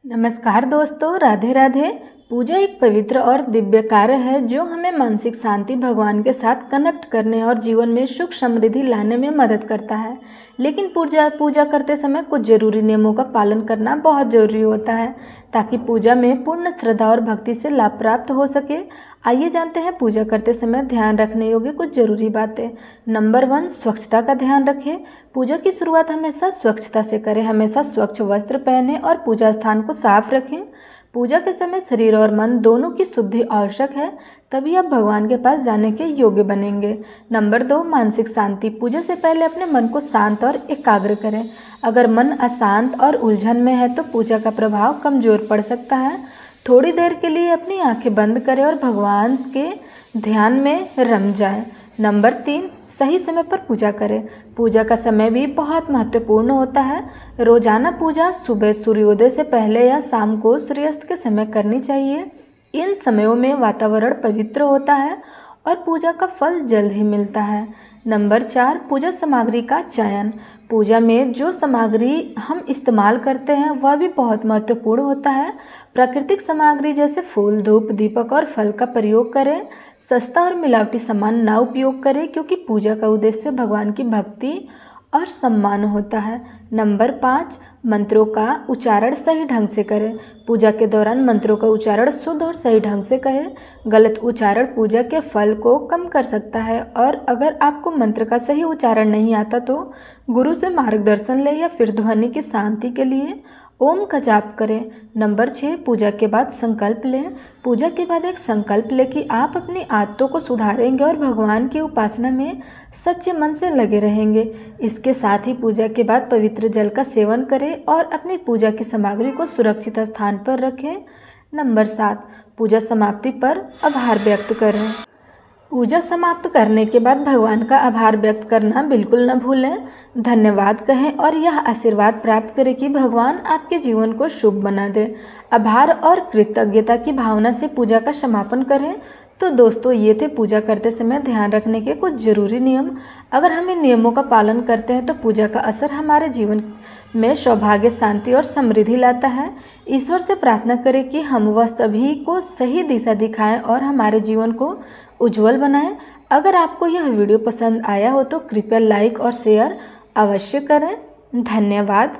नमस्कार दोस्तों, राधे राधे। पूजा एक पवित्र और दिव्य कार्य है जो हमें मानसिक शांति, भगवान के साथ कनेक्ट करने और जीवन में सुख समृद्धि लाने में मदद करता है। लेकिन पूजा पूजा करते समय कुछ जरूरी नियमों का पालन करना बहुत जरूरी होता है ताकि पूजा में पूर्ण श्रद्धा और भक्ति से लाभ प्राप्त हो सके। आइए जानते हैं पूजा करते समय ध्यान रखने योग्य कुछ जरूरी बातें। नंबर 1, स्वच्छता का ध्यान रखें। पूजा की शुरुआत हमेशा स्वच्छता से करें। हमेशा स्वच्छ वस्त्र पहने और पूजा स्थान को साफ रखें। पूजा के समय शरीर और मन दोनों की शुद्धि आवश्यक है, तभी आप भगवान के पास जाने के योग्य बनेंगे। नंबर 2, मानसिक शांति। पूजा से पहले अपने मन को शांत और एकाग्र करें। अगर मन अशांत और उलझन में है तो पूजा का प्रभाव कमजोर पड़ सकता है। थोड़ी देर के लिए अपनी आंखें बंद करें और भगवान के ध्यान में रम जाएं। नंबर 3, सही समय पर पूजा करें। पूजा का समय भी बहुत महत्वपूर्ण होता है। रोजाना पूजा सुबह सूर्योदय से पहले या शाम को सूर्यास्त के समय करनी चाहिए। इन समयों में वातावरण पवित्र होता है और पूजा का फल जल्द ही मिलता है। नंबर 4, पूजा सामग्री का चयन। पूजा में जो सामग्री हम इस्तेमाल करते हैं वह भी बहुत महत्वपूर्ण होता है। प्राकृतिक सामग्री जैसे फूल, धूप, दीपक और फल का प्रयोग करें। सस्ता और मिलावटी सामान ना उपयोग करें क्योंकि पूजा का उद्देश्य भगवान की भक्ति और सम्मान होता है। नंबर 5, मंत्रों का उच्चारण सही ढंग से करें। पूजा के दौरान मंत्रों का उच्चारण शुद्ध और सही ढंग से करें। गलत उच्चारण पूजा के फल को कम कर सकता है और अगर आपको मंत्र का सही उच्चारण नहीं आता तो गुरु से मार्गदर्शन लें या फिर ध्वनि की शांति के लिए ओम का जाप करें। नंबर 6, पूजा के बाद संकल्प लें। पूजा के बाद एक संकल्प लें कि आप अपनी आदतों को सुधारेंगे और भगवान की उपासना में सच्चे मन से लगे रहेंगे। इसके साथ ही पूजा के बाद पवित्र जल का सेवन करें और अपनी पूजा की सामग्री को सुरक्षित स्थान पर रखें। नंबर 7, पूजा समाप्ति पर आभार व्यक्त करें। पूजा समाप्त करने के बाद भगवान का आभार व्यक्त करना बिल्कुल न भूलें। धन्यवाद कहें और यह आशीर्वाद प्राप्त करें कि भगवान आपके जीवन को शुभ बना दे। आभार और कृतज्ञता की भावना से पूजा का समापन करें। तो दोस्तों, ये थे पूजा करते समय ध्यान रखने के कुछ जरूरी नियम। अगर हम इन नियमों का पालन करते हैं तो पूजा का असर हमारे जीवन में सौभाग्य, शांति और समृद्धि लाता है। ईश्वर से प्रार्थना करें कि हम वह सभी को सही दिशा दिखाएं और हमारे जीवन को उज्जवल बनाएं। अगर आपको यह वीडियो पसंद आया हो तो कृपया लाइक और शेयर अवश्य करें। धन्यवाद।